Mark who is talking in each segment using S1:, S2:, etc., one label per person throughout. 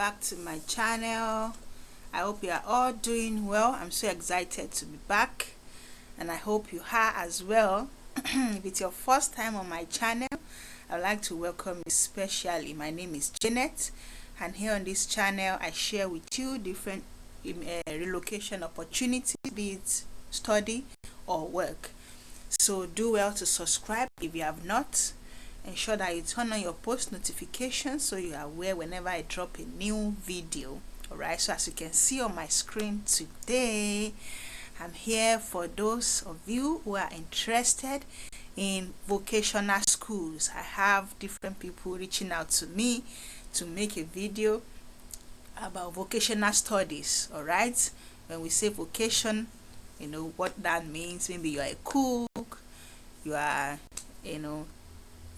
S1: back to my channel. I hope you are all doing well. I'm so excited to be back, and I hope you are as well. If it's your first time on my channel, I'd like to welcome you especially. My name is Janet, and here on this channel I share with you different relocation opportunities, be it study or work. So do well to subscribe if you have not. Ensure that you turn on your post notifications so you are aware whenever I drop a new video. Alright, so as you can see on my screen today, I'm here for those of you who are interested in vocational schools. I have different people reaching out to me to make a video about vocational studies. Alright, when we say vocation, you know what that means. Maybe you are a cook, you are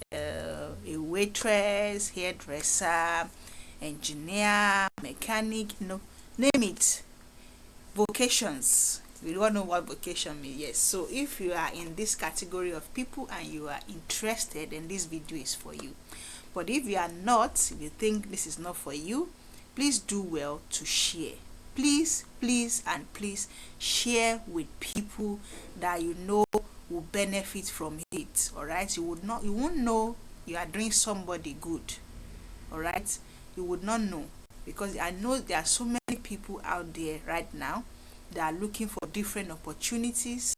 S1: a waitress, hairdresser, engineer, mechanic, name it. Vocations. We don't know what vocation means. Yes, so if you are in this category of people and you are interested, then this video is for you. But if you are not, if you think this is not for you, please do well to share. Please and please share with people that you know will benefit from it. All right, you won't know you are doing somebody good. All right, you would not know, because I know there are so many people out there right now that are looking for different opportunities.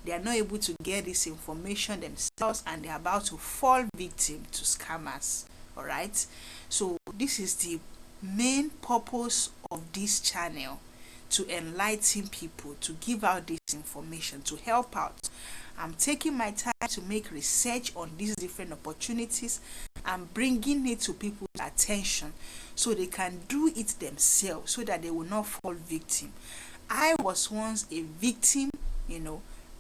S1: They are not able to get this information themselves, and they are about to fall victim to scammers. All right, so this is the main purpose of this channel, to enlighten people, to give out this information, to help out. I'm taking my time to make research on these different opportunities and bringing it to people's attention so they can do it themselves, so that they will not fall victim. I was once a victim,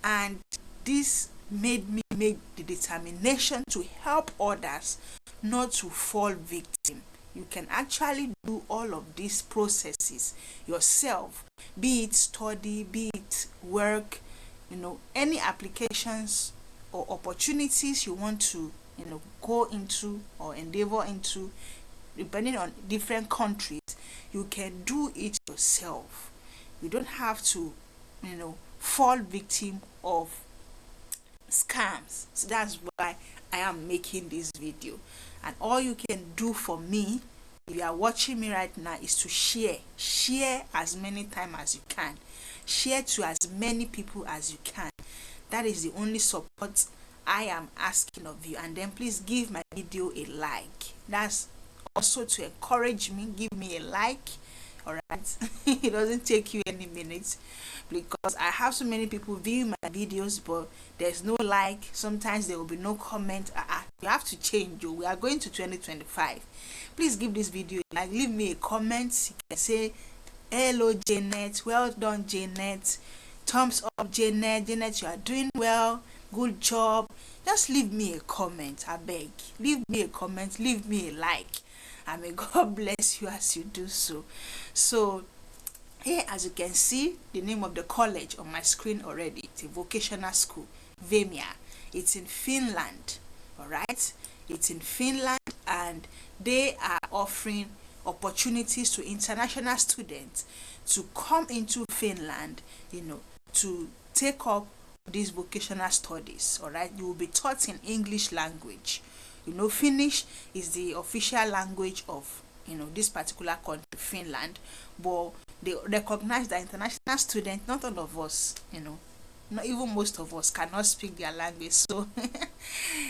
S1: and this made me make the determination to help others not to fall victim. You can actually do all of these processes yourself, be it study, be it work, any applications or opportunities you want to, go into or endeavor into, depending on different countries, you can do it yourself. You don't have to, fall victim of scams. So that's why I am making this video. And all you can do for me, if you are watching me right now, is to share as many times as you can. Share to as many people as you can. That is the only support I am asking of you. And then please give my video a like. That's also to encourage me. Give me a like. Alright, it doesn't take you any minutes, because I have so many people viewing my videos, but there's no like. Sometimes there will be no comment. You have to change. We are going to 2025. Please give this video a like. Leave me a comment. You can say hello Janet, well done Janet, thumbs up Janet, you are doing well, good job. Just leave me a comment, I beg. Leave me a comment, leave me a like, and may God bless you as you do so. So here, as you can see, the name of the college on my screen already. It's a vocational school, Vemia. It's in Finland. All right, it's in Finland, and they are offering opportunities to international students to come into Finland, to take up these vocational studies. All right, you will be taught in English language. Finnish is the official language of this particular country, Finland, but they recognize that international students, not all of us, not even most of us, cannot speak their language. So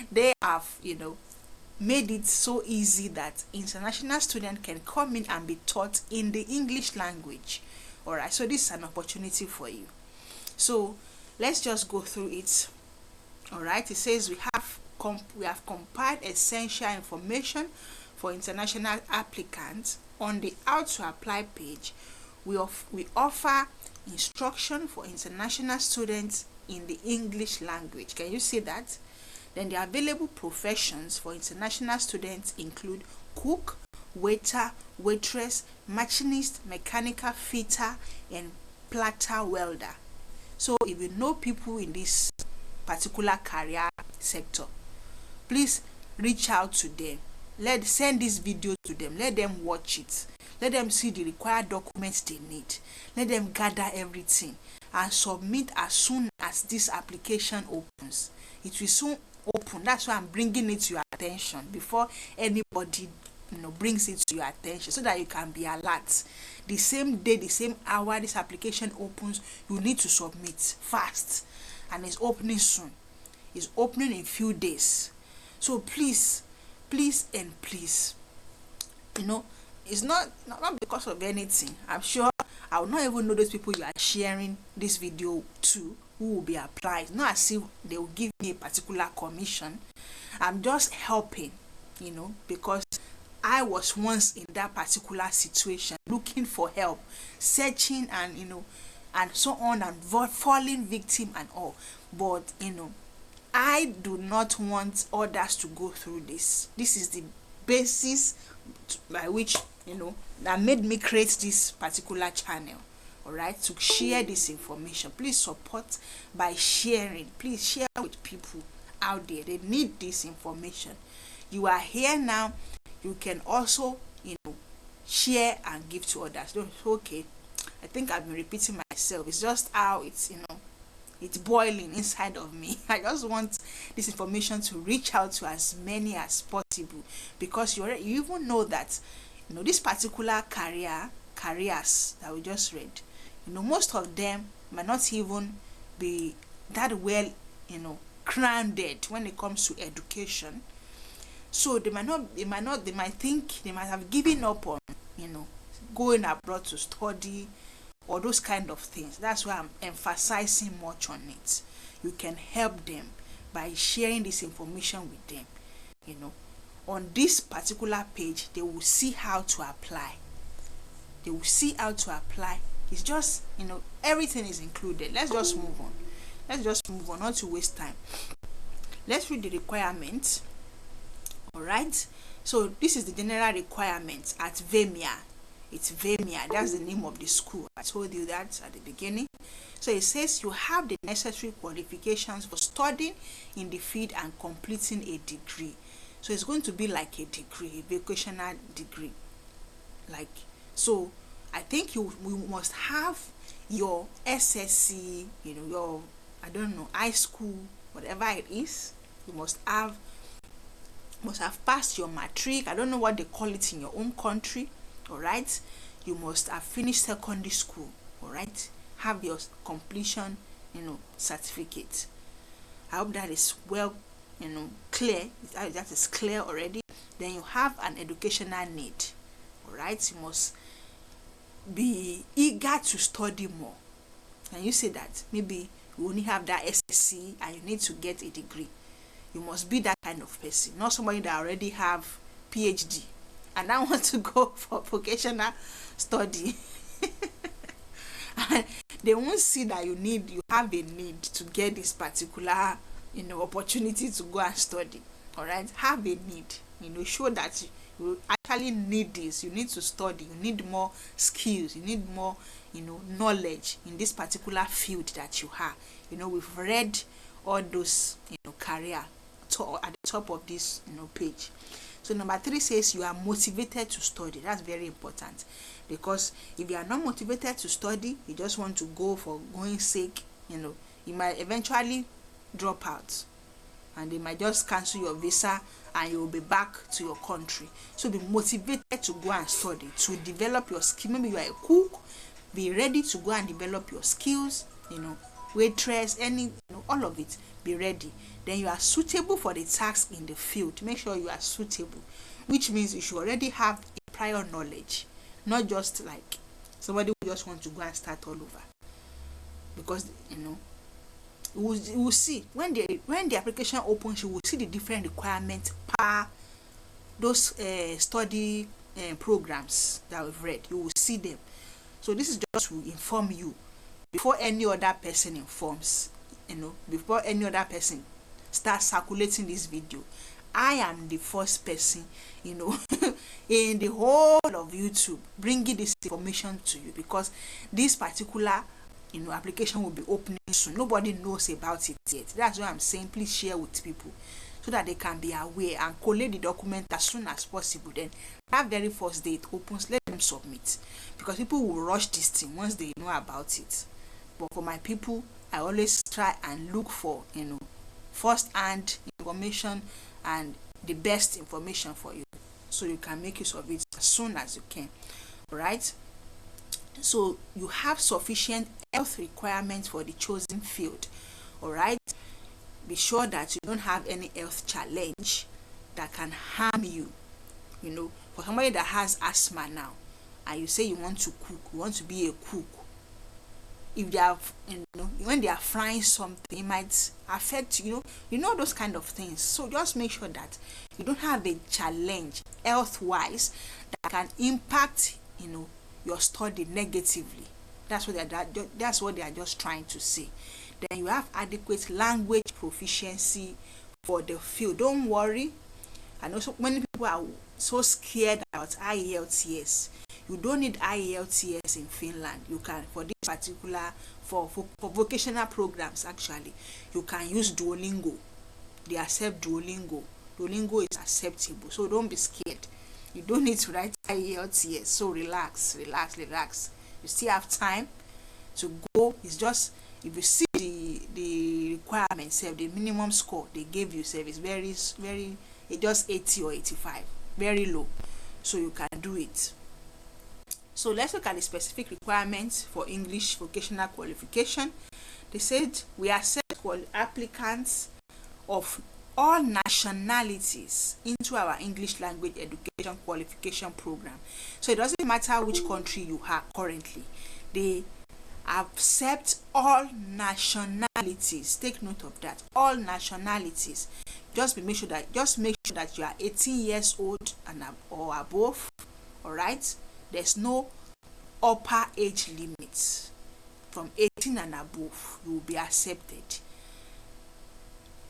S1: they have made it so easy that international students can come in and be taught in the English language. All right, so this is an opportunity for you. So let's just go through it. All right, it says we have compiled essential information for international applicants. On the how to apply page, we offer instruction for international students in the English language. Can you see that? Then the available professions for international students include cook, waiter, waitress, machinist, mechanical fitter, and plater welder. So if you know people in this particular career sector, please reach out to them. send this video to them, let them watch it, let them see the required documents they need, let them gather everything and submit as soon as this application opens. It will soon open. That's why I'm bringing it to your attention before anybody brings it to your attention, so that you can be alert. The same day, the same hour this application opens, you need to submit fast. And it's opening soon. It's opening in few days. So please and please, it's not because of anything. I'm sure I will not even know those people you are sharing this video to who will be applied. Not as if they will give me a particular commission. I'm just helping, because I was once in that particular situation, looking for help, searching and and so on, and falling victim and all. But I do not want others to go through this. This is the basis by which that made me create this particular channel. All right, to share this information. Please support by sharing. Please share with people out there. They need this information. You are here now. You can also share and give to others. Don't okay. I think I've been repeating myself. It's just how it's it's boiling inside of me. I just want this information to reach out to as many as possible, because you even know that this particular careers that we just read, most of them might not even be that well grounded when it comes to education. So they might have given up on going abroad to study or those kind of things. That's why I'm emphasizing much on it. You can help them by sharing this information with them. On this particular page, they will see how to apply. They will see how to apply. It's just everything is included. Let's just move on. Not to waste time. Let's read the requirements. All right. So this is the general requirements at VEMIA. It's VEMIA. That's the name of the school. I told you that at the beginning. So it says you have the necessary qualifications for studying in the field and completing a degree. So it's going to be like a degree, a vocational degree. So I think we must have your SSC, your high school, whatever it is. You must have passed your matric. I don't know what they call it in your own country. All right, you must have finished secondary school. All right, have your completion certificate. I hope that is well clear. That is clear already. Then you have an educational need. All right, you must be eager to study more. And you say that maybe you only have that SSC and you need to get a degree. You must be that kind of person, not somebody that already have PhD and I want to go for vocational study. And they won't see that you have a need to get this particular opportunity to go and study. All right, have a need. Show that you actually need this. You need to study. You need more skills. You need more knowledge in this particular field that you have. We've read all those career at the top of this page. So number 3 says you are motivated to study. That's very important, because if you are not motivated to study, you just want to go for going sake, you might eventually drop out and they might just cancel your visa and you will be back to your country. So be motivated to go and study, to develop your skill. Maybe you are a cook, be ready to go and develop your skills, waitress, all of it. Be ready. Then you are suitable for the task in the field. Make sure you are suitable, which means you should already have a prior knowledge, not just like somebody who just wants to go and start all over. Because you will see when the application opens, you will see the different requirements per those study programs that we've read. You will see them. So this is just to inform you before any other person informs. Before any other person starts circulating this video. I am the first person in the whole of YouTube bringing this information to you, because this particular application will be opening soon. Nobody knows about it yet. That's why I'm saying please share with people so that they can be aware and collate the document as soon as possible. Then that very first day it opens, let them submit, because people will rush this thing once they know about it. But for my people, I always try and look for, first hand information and the best information for you, so you can make use of it as soon as you can. All right. So you have sufficient health requirements for the chosen field. All right. Be sure that you don't have any health challenge that can harm you. For somebody that has asthma now, and you say you want to cook, you want to be a cook, if they have, when they are frying something, it might affect those kind of things. So just make sure that you don't have a challenge health wise that can impact your study negatively. That's what they are just trying to say. Then you have adequate language proficiency for the field. Don't worry. I know so many people are so scared about IELTS. You don't need IELTS in Finland. You can, for this particular, for vocational programs, actually, you can use Duolingo. They accept Duolingo. Duolingo is acceptable, so don't be scared. You don't need to write IELTS. So relax. You still have time to go. It's just, if you see the requirements, the minimum score they gave you, is very, it's just 80 or 85, very low. So you can do it. So let's look at the specific requirements for English vocational qualification. They said we accept applicants of all nationalities into our English language education qualification program. So it doesn't matter which country you are currently. They accept all nationalities. Take note of that. All nationalities. Just make sure that you are 18 years old and or above. All right. There's no upper age limit. From 18 and above, you will be accepted.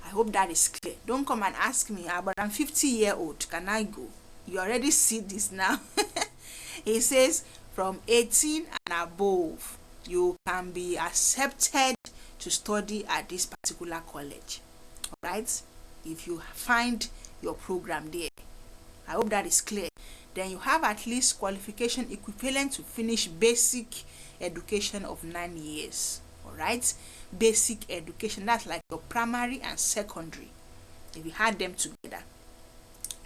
S1: I hope that is clear. Don't come and ask me, but I'm 50-year-old. Can I go? You already see this now. It says from 18 and above, you can be accepted to study at this particular college. All right? If you find your program there. I hope that is clear. Then you have at least qualification equivalent to finish basic education of 9 years. All right? Basic education, that's like your primary and secondary. If you had them together,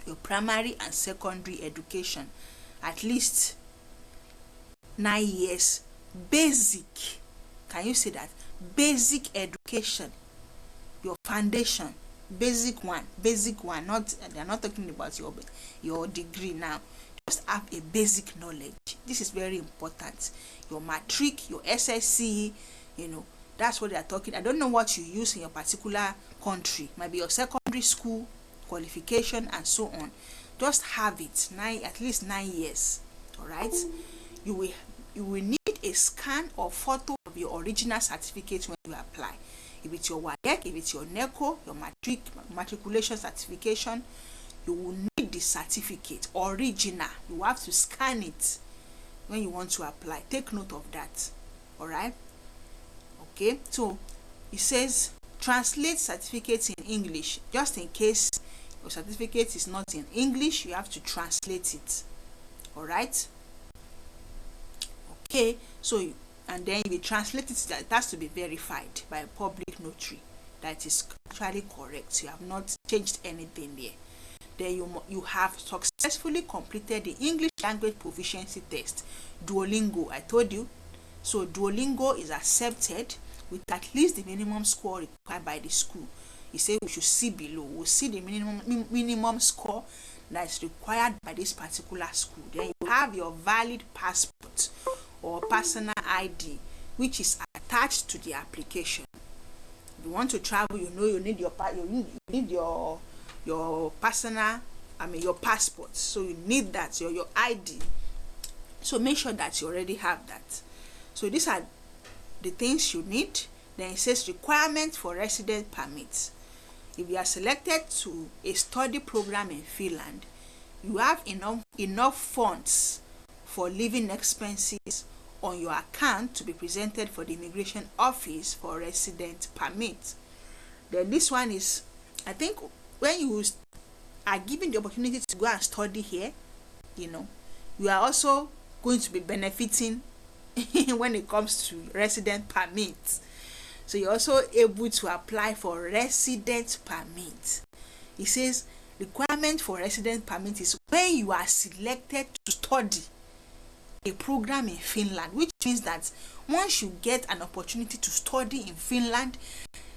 S1: your primary and secondary education, at least 9 years. Basic, can you say that? Basic education, your foundation, basic one, not, they're not talking about your degree now. Just have a basic knowledge. This is very important. Your matric, your SSC, that's what they are talking. I don't know what you use in your particular country. Maybe your secondary school qualification and so on. Just have it at least 9 years. All right. You will need a scan or photo of your original certificate when you apply. If it's your WAEC, if it's your NECO, your matriculation certification, you will need the certificate original. You have to scan it when you want to apply. Take note of that. All right. Okay, so it says translate certificates in English. Just in case your certificate is not in English, you have to translate it. All right. Okay, so and then if you translate it, that has to be verified by a public notary that is actually correct. You have not changed anything there. Then you have successfully completed the English language proficiency test, Duolingo. I told you. So Duolingo is accepted with at least the minimum score required by the school. You say we should see below. We'll see the minimum score that is required by this particular school. Then you have your valid passport or personal ID, which is attached to the application. If you want to travel, you need your personal, your passport. So you need that, your ID. So make sure that you already have that. So these are the things you need. Then it says requirements for resident permits. If you are selected to a study program in Finland, you have enough funds for living expenses on your account to be presented for the immigration office for resident permit. Then this one is, I think when you are given the opportunity to go and study here, you are also going to be benefiting when it comes to resident permit. So you're also able to apply for resident permit. It says requirement for resident permit is when you are selected to study a program in Finland, which means that once you get an opportunity to study in Finland,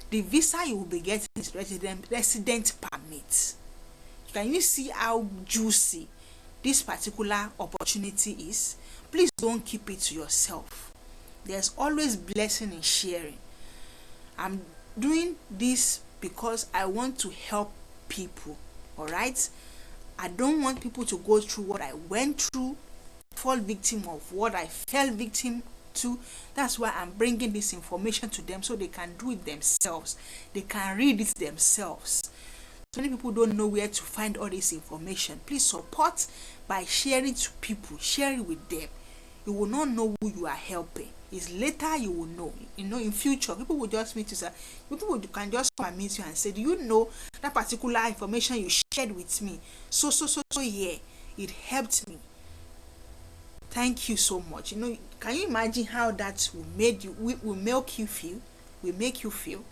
S1: the visa you will be getting is resident permit. Can you see how juicy this particular opportunity is? Please don't keep it to yourself. There's always blessing in sharing. I'm doing this because I want to help people. All right, I don't want people to go through what I went through, fall victim of what I fell victim to. That's why I'm bringing this information to them so they can do it themselves. They can read it themselves. So many people don't know where to find all this information. Please support by sharing to people. Share it with them. You will not know who you are helping. It's later you will know. In future, people will just meet you. People can just come and meet you and say, do you know that particular information you shared with me? So, yeah, it helped me. Thank you so much. Can you imagine how that will make you feel? Will make you feel?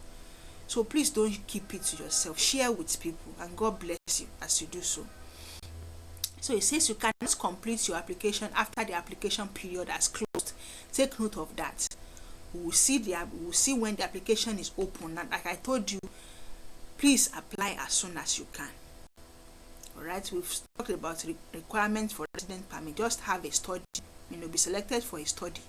S1: So please don't keep it to yourself. Share with people, and God bless you as you do so. So it says you cannot complete your application after the application period has closed. Take note of that. We will see when the application is open. And like I told you, please apply as soon as you can. All right. We've talked about requirements for resident permit. Just have a study. Be selected for a study.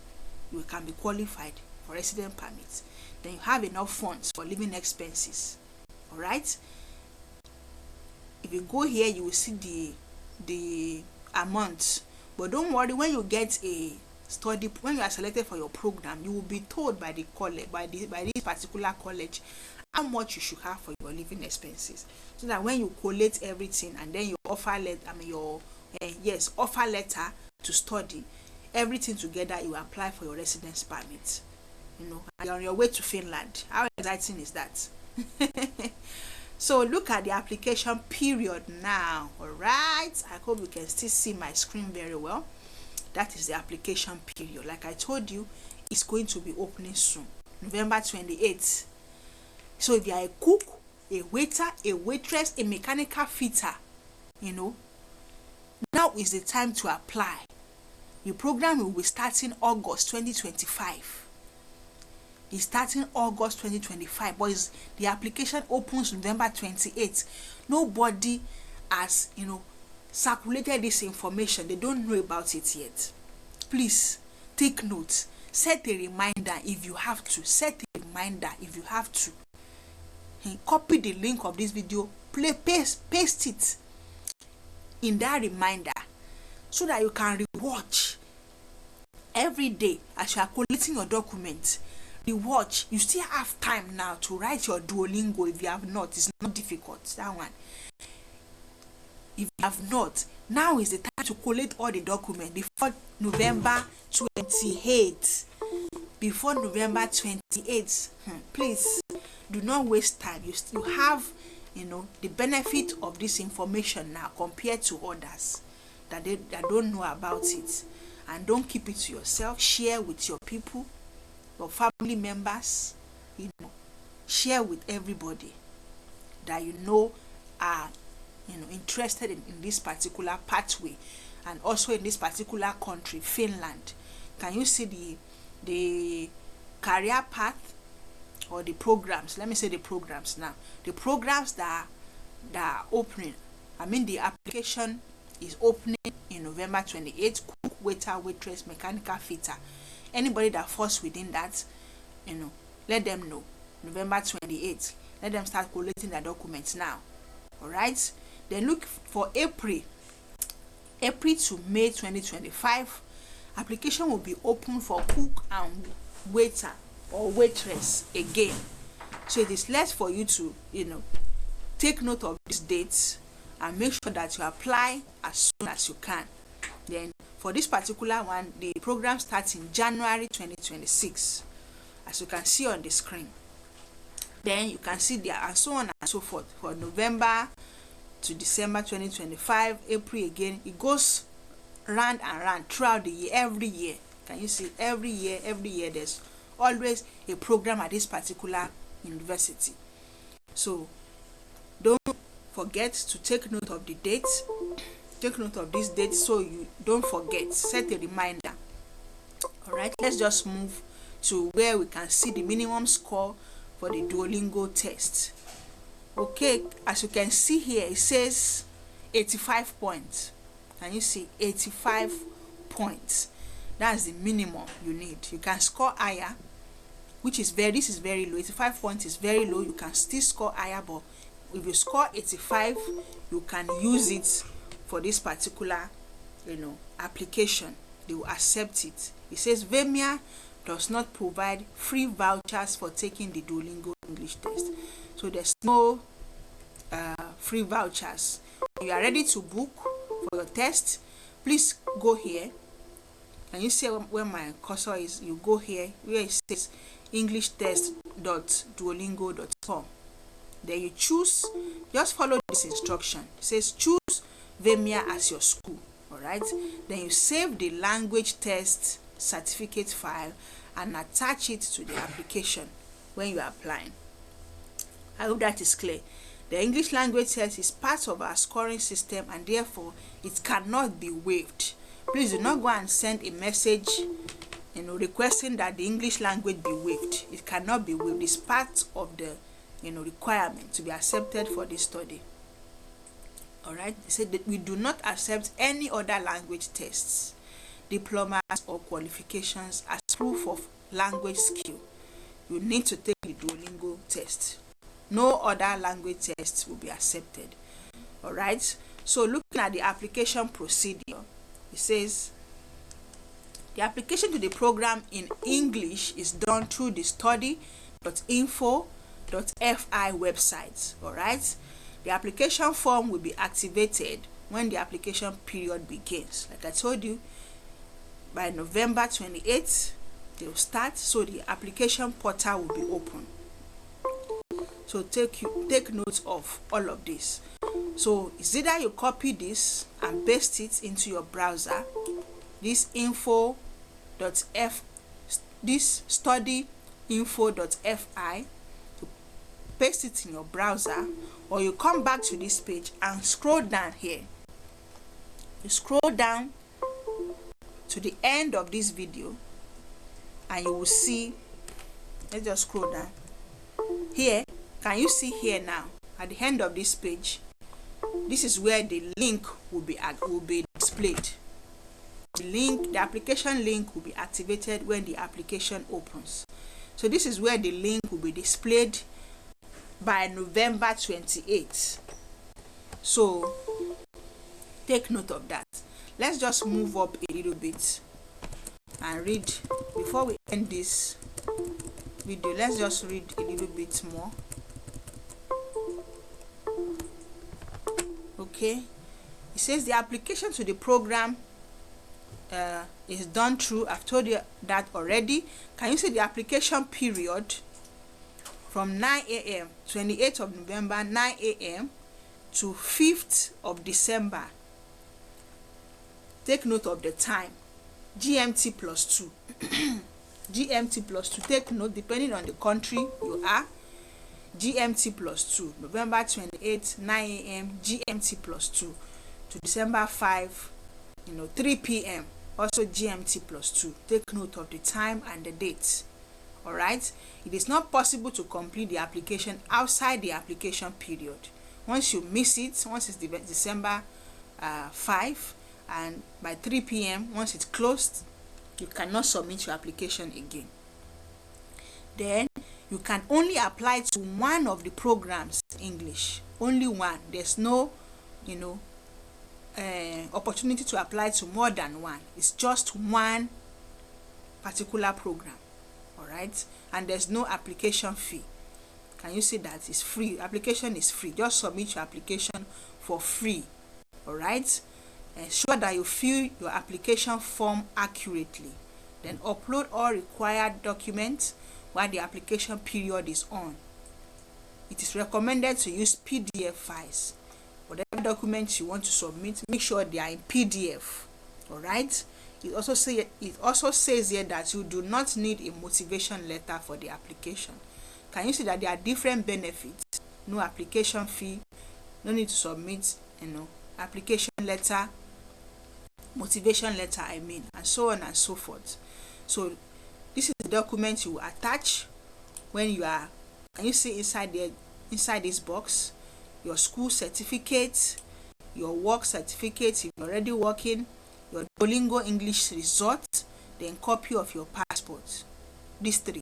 S1: You can be qualified for resident permit. Then you have enough funds for living expenses. All right. If you go here, you will see the amount. But don't worry, when you get a study, when you are selected for your program, you will be told by the college, by this particular college, how much you should have for your living expenses, so that when you collate everything and then your offer letter to study everything together, you apply for your residence permit. You're on your way to Finland. How exciting is that? So look at the application period now. All right, I hope you can still see my screen very well. That is the application period. Like I told you, it's going to be opening soon, November 28th. So if you are a cook, a waiter, a waitress, a mechanical fitter, now is the time to apply. The program will be starting August 2025. It's starting August 2025, but the application opens November 28th. Nobody has, circulated this information. They don't know about it yet. Please take note. Set a reminder if you have to. Set a reminder if you have to. Copy the link of this video. Paste it in that reminder so that you can rewatch every day as you are collating your documents. Rewatch. You still have time now to write your Duolingo. If you have not, it's not difficult. That one. If you have not, now is the time to collate all the documents before November 28th. Before November 28th, please do not waste time. You have, the benefit of this information now compared to others that don't know about it. And don't keep it to yourself. Share with your people, your family members. Share with everybody that are interested in this particular pathway, and also in this particular country, Finland. Can you see the career path or the programs? Let me say the programs now. The programs that are opening. The application is opening in November 28th. Cook, waiter, waitress, mechanical fitter. Anybody that falls within that, let them know. November 28th. Let them start collating their documents now. All right. Then look for April to May 2025. Application will be open for cook and waiter or waitress again. So it is left for you to take note of these dates and make sure that you apply as soon as you can. Then for this particular one, the program starts in January 2026, as you can see on the screen. Then you can see there, and so on and so forth, for November to December 2025, April again. It goes round and round throughout the year, every year. Can you see? Every year there's always a program at this particular university. So don't forget to take note of the dates. Take note of this date so you don't forget. Set a reminder. All right, let's just move to where we can see the minimum score for the Duolingo test. Okay, as you can see here, it says 85 points. Can you see? 85 points. That's the minimum you need. You can score higher, which is this is very low. 85 points is very low. You can still score higher, but if you score 85, you can use it for this particular, application. They will accept it. It says Vemia does not provide free vouchers for taking the Duolingo English test. So there's no free vouchers. When you are ready to book for your test, please go here. And you see where my cursor is, you go here where it says englishtest.duolingo.com. Then you choose, just follow this instruction. It says choose Vemia as your school. Alright, then you save the language test certificate file and attach it to the application when you are applying. I hope that is clear. The English language test is part of our scoring system, and therefore it cannot be waived. Please do not go and send a message requesting that the English language be waived. It cannot be waived. It's part of the requirement to be accepted for this study. All right, they said that we do not accept any other language tests, diplomas or qualifications as proof of language skill. You need to take the Duolingo test. No other language test will be accepted. All right, so looking at the application procedure, it says the application to the program in English is done through the study.info.fi website. All right, the application form will be activated when the application period begins. Like I told you, by November 28th, they will start, so the application portal will be open. So take note of all of this. So it's either you copy this and paste it into your browser, this studyinfo.fi, paste it in your browser, or you come back to this page and scroll down here. You scroll down to the end of this video and you will see, let's just scroll down here. Can you see here now at the end of this page? This is where the link will be displayed. The application link will be activated when the application opens. So this is where the link will be displayed by November 28th. So take note of that. Let's just move up a little bit and read before we end this video. Let's just read a little bit more. Okay, it says the application to the program is done through, I've told you that already. Can you see the application period from 9 a.m. 28th of November 9 a.m. to 5th of December. Take note of the time, GMT plus 2. GMT plus 2, take note, depending on the country you are, GMT plus 2, November 28th 9 a.m. GMT plus 2 to December 5, 3 p.m. also GMT plus 2. Take note of the time and the date. All right, it is not possible to complete the application outside the application period. Once you miss it, once it's December 5 and by 3 p.m. once it's closed, you cannot submit your application again. Then you can only apply to one of the programs in English, only one. There's no opportunity to apply to more than one. It's just one particular program. All right, and there's no application fee. Can you see that? It's free. Application is free. Just submit your application for free. All right, ensure that you fill your application form accurately, then upload all required documents while the application period is on. it is recommended to use PDF files. Whatever documents you want to submit, make sure they are in PDF. All right. It also says here that you do not need a motivation letter for the application. Can you see that there are different benefits? No application fee, no need to submit, application letter, motivation letter, and so on and so forth. So this is the document you attach when you are. Can you see inside this box? Your school certificate, your work certificate if you're already working, your Duolingo English result, then copy of your passport. These three,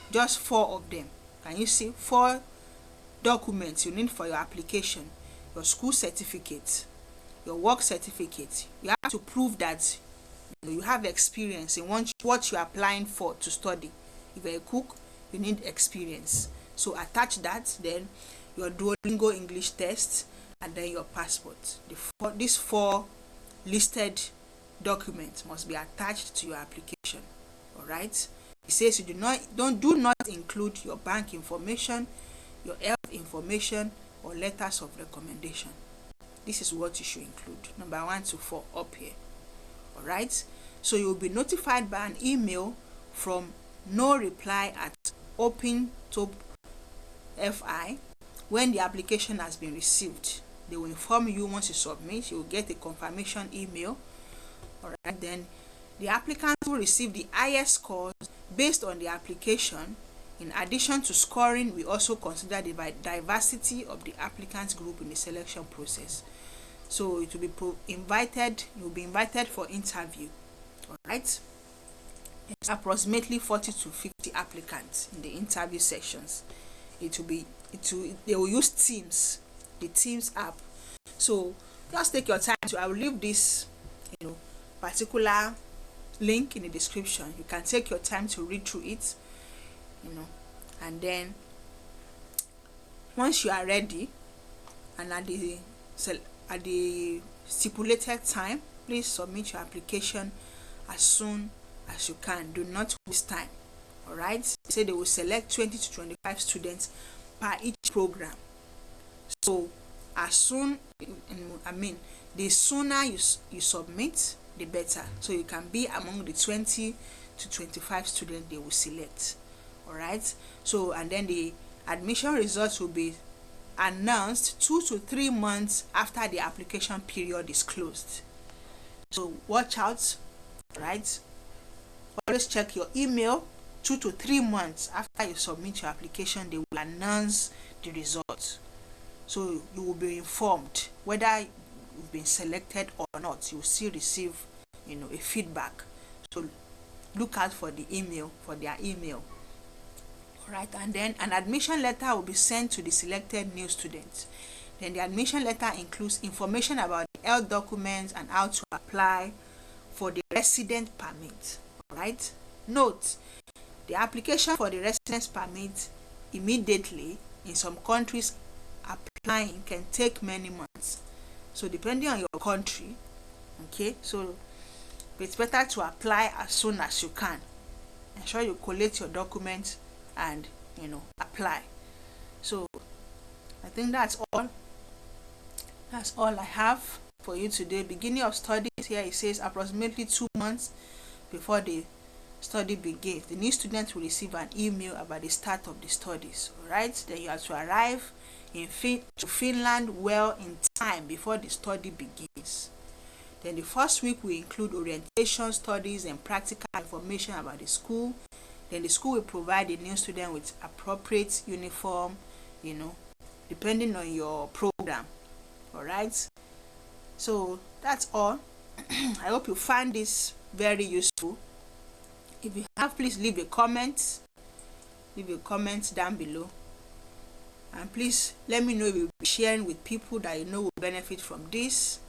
S1: just 4 of them. Can you see 4 documents you need for your application? Your school certificate, your work certificate. You have to prove that you have experience in what you are applying for to study. If you're a cook, you need experience. So attach that, then your Duolingo English test, and then your passport. These 4 listed documents must be attached to your application. All right. It says you do not include your bank information, your health information, or letters of recommendation. This is what you should include. Number 1 to 4 up here. All right. So you will be notified by an email from no reply at open-to-fi when the application has been received. They will inform you once you submit. You will get a confirmation email. All right. Then the applicant will receive the highest scores based on the application. In addition to scoring, we also consider the diversity of the applicants group in the selection process. So it will be invited. You will be invited for interview. All right. It's approximately 40 to 50 applicants in the interview sections. They will use Teams, the Teams app. So just take your time I will leave this particular link in the description. You can take your time to read through it, and then once you are ready and at the stipulated time, please submit your application as soon as you can. Do not waste time. All right. Say they will select 20 to 25 students per each program. So as soon, the sooner you submit, the better. So you can be among the 20 to 25 students they will select. All right. So and then the admission results will be announced 2 to 3 months after the application period is closed. So watch out. Right. Always check your email. 2 to 3 months after you submit your application, they will announce the results. So you will be informed whether you've been selected or not. You will still receive, a feedback. So look out for their email. All right, and then an admission letter will be sent to the selected new students. Then the admission letter includes information about the health documents and how to apply for the resident permit. All right. Note, the application for the residence permit immediately in some countries applying can take many months. So depending on your country, okay, so it's better to apply as soon as you can. Ensure you collect your documents and apply. So I think that's all I have for you today. Beginning of studies, here it says approximately 2 months before the study begins, the new student will receive an email about the start of the studies. All right, then you have to arrive in Finland well in time before the study begins. Then the first week will include orientation studies and practical information about the school. Then the school will provide the new student with appropriate uniform, depending on your program. All right, so that's all. I hope you find this very useful. If you have, please leave a comment. Leave a comment down below. And please let me know if you'll be sharing with people that you know will benefit from this.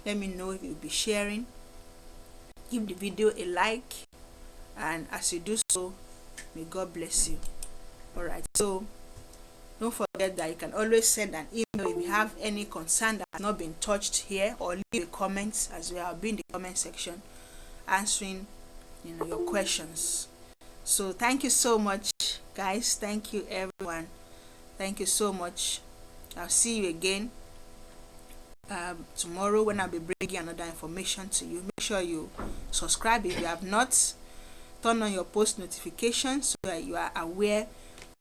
S1: Let me know if you'll be sharing. Give the video a like. And as you do so, may God bless you. Alright, so don't forget that you can always send an email if you have any concern that has not been touched here, or leave a comment as well. I'll be in the comment section answering your questions. So thank you so much, guys. Thank you, everyone. Thank you so much. I'll see you again tomorrow when I'll be bringing another information to you. Make sure you subscribe if you have not. Turn on your post notifications so that you are aware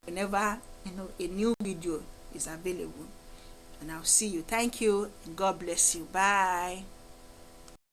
S1: whenever a new video is available. And I'll see you. Thank you. God bless you. Bye.